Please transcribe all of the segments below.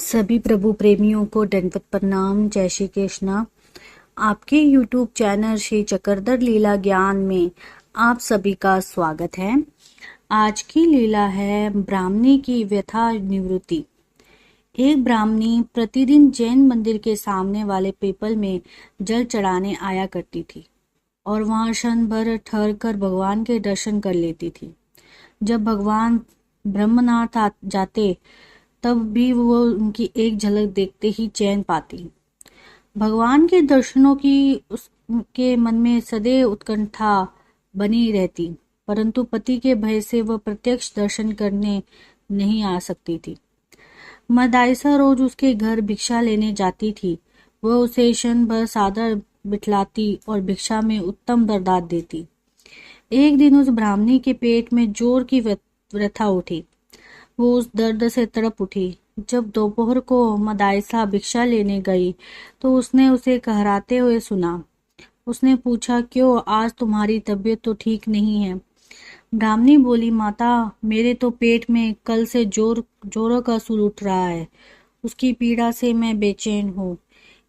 सभी प्रभु प्रेमियों को दंडवत प्रणाम। जय श्री कृष्णा। आपके YouTube चैनल श्री चक्रधर लीला ज्ञान में आप सभी का स्वागत है। आज की लीला है ब्राह्मणी की व्यथा निवृत्ति। एक ब्राह्मणी प्रतिदिन जैन मंदिर के सामने वाले पीपल में जल चढ़ाने आया करती थी और वहां क्षण भर ठहर कर भगवान के दर्शन कर लेती थी। जब भगवान ब्रह्मनाथ जाते तब भी वो उनकी एक झलक देखते ही चैन पाती। भगवान के दर्शनों की उसके मन में सदैव उत्कंठा बनी रहती, परंतु पति के भय से वह प्रत्यक्ष दर्शन करने नहीं आ सकती थी। मदाइसा रोज उसके घर भिक्षा लेने जाती थी। वह उसे क्षण भर सादर बिठलाती और भिक्षा में उत्तम दरदार देती। एक दिन उस ब्राह्मणी के पेट में जोर की व्यथा उठी। वो उस दर्द से तड़प उठी। जब दोपहर को मदाइसा भिक्षा लेने गई तो उसने उसे कहराते हुए सुना। उसने पूछा, क्यों, आज तुम्हारी तबीयत तो ठीक नहीं है? ब्राह्मणी बोली, माता, मेरे तो पेट में कल से जोरों का सुर उठ रहा है। उसकी पीड़ा से मैं बेचैन हूँ।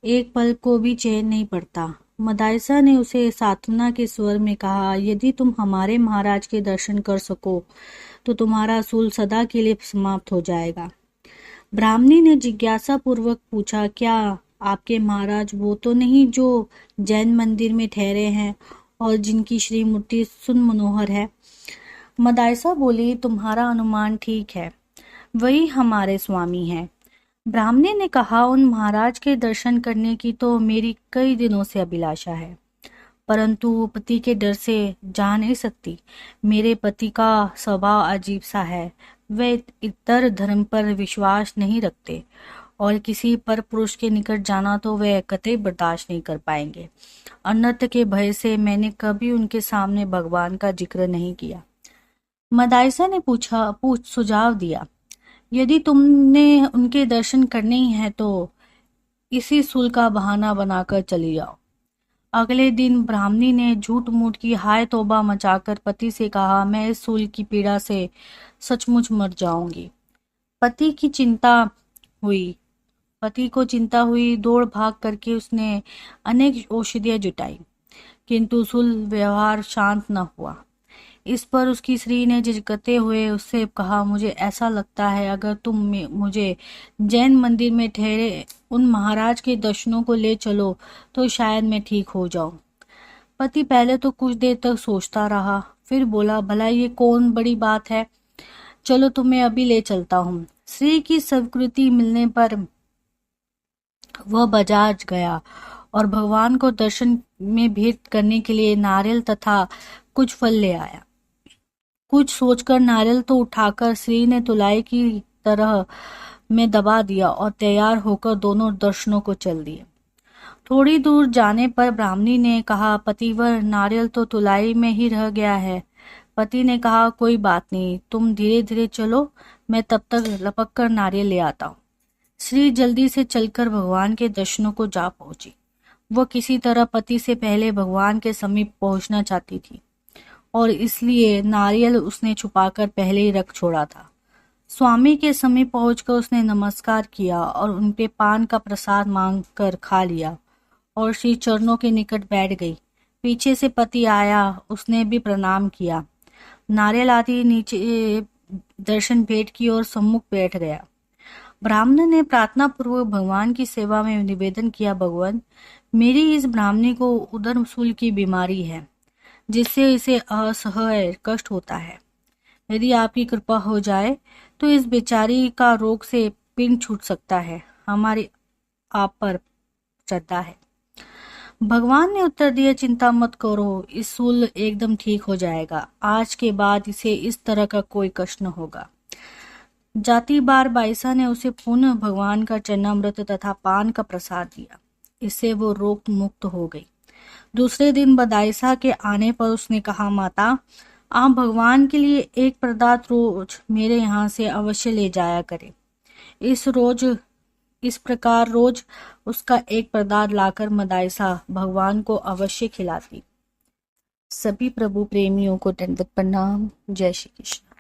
एक पल को भी चैन नहीं पड़ता। मदाइसा ने उसे सांत्वना के स्वर में कहा, यदि तुम हमारे महाराज के दर्शन कर सको तो तुम्हारा सूल सदा के लिए समाप्त हो जाएगा। ब्राह्मणी ने जिज्ञासा पूर्वक पूछा, क्या आपके महाराज वो तो नहीं जो जैन मंदिर में ठहरे हैं और जिनकी श्रीमूर्ति सुमनोहर है? मदाइसा बोली, तुम्हारा अनुमान ठीक है, वही हमारे स्वामी हैं। ब्राह्मणी ने कहा, उन महाराज के दर्शन करने की तो मेरी कई दिनों से अभिलाषा है, परंतु पति के डर से जा नहीं सकती। मेरे पति का स्वभाव अजीब सा है। वे इतर धर्म पर विश्वास नहीं रखते और किसी पर पुरुष के निकट जाना तो वे कतई बर्दाश्त नहीं कर पाएंगे। अनर्थ के भय से मैंने कभी उनके सामने भगवान का जिक्र नहीं किया। मदाइसा ने सुझाव दिया, यदि तुमने उनके दर्शन करने ही है तो इसी सूल का बहाना बनाकर चली जाओ। अगले दिन ब्राह्मणी ने झूठ मूठ की हाय तौबा मचाकर पति से कहा, मैं इस सूल की पीड़ा से सचमुच मर जाऊंगी। पति को चिंता हुई। दौड़ भाग करके उसने अनेक औषधियां जुटाई, किंतु सूल व्यवहार शांत न हुआ। इस पर उसकी स्त्री ने झिझकते हुए उससे कहा, मुझे ऐसा लगता है अगर तुम मुझे जैन मंदिर में ठहरे उन महाराज के दर्शनों को ले चलो तो शायद मैं ठीक हो जाऊं। पति पहले तो कुछ देर तक सोचता रहा, फिर बोला, भला ये कौन बड़ी बात है, चलो तुम्हें अभी ले चलता हूँ। स्त्री की स्वीकृति मिलने पर वह बाजार गया और भगवान को दर्शन में भेंट करने के लिए नारियल तथा कुछ फल ले आया। कुछ सोचकर नारियल तो उठाकर स्त्री ने तुलाई की तरह में दबा दिया और तैयार होकर दोनों दर्शनों को चल दिए। थोड़ी दूर जाने पर ब्राह्मणी ने कहा, पतिवर, नारियल तो तुलाई में ही रह गया है। पति ने कहा, कोई बात नहीं, तुम धीरे धीरे चलो, मैं तब तक लपक कर नारियल ले आता हूँ। स्त्री जल्दी से चलकर भगवान के दर्शनों को जा पहुंची। वह किसी तरह पति से पहले भगवान के समीप पहुंचना चाहती थी और इसलिए नारियल उसने छुपाकर पहले ही रख छोड़ा था। स्वामी के समीप पहुंचकर उसने नमस्कार किया और उनके पान का प्रसाद मांगकर खा लिया और श्री चरणों के निकट बैठ गई। पीछे से पति आया, उसने भी प्रणाम किया, नारियल आदि नीचे दर्शन भेंट की और सम्मुख बैठ गया। ब्राह्मण ने प्रार्थना पूर्वक भगवान की सेवा में निवेदन किया, भगवान, मेरी इस ब्राह्मणी को उदर सूल की बीमारी है जिससे इसे असह्य कष्ट होता है। यदि आपकी कृपा हो जाए तो इस बेचारी का रोग से पिंड छूट सकता है। हमारी आप पर श्रद्धा है। भगवान ने उत्तर दिया, चिंता मत करो, इस सूल एकदम ठीक हो जाएगा। आज के बाद इसे इस तरह का कोई कष्ट न होगा। जाती बार बाईसा ने उसे पुनः भगवान का चरणामृत तथा पान का प्रसाद दिया। इससे वो रोग मुक्त हो गई। दूसरे दिन मदाइसा के आने पर उसने कहा, माता, आप भगवान के लिए एक पदार्थ रोज मेरे यहाँ से अवश्य ले जाया करें। इस प्रकार रोज उसका एक पदार्थ लाकर मदाइसा भगवान को अवश्य खिलाती। सभी प्रभु प्रेमियों को दंडवत प्रणाम। जय श्री कृष्ण।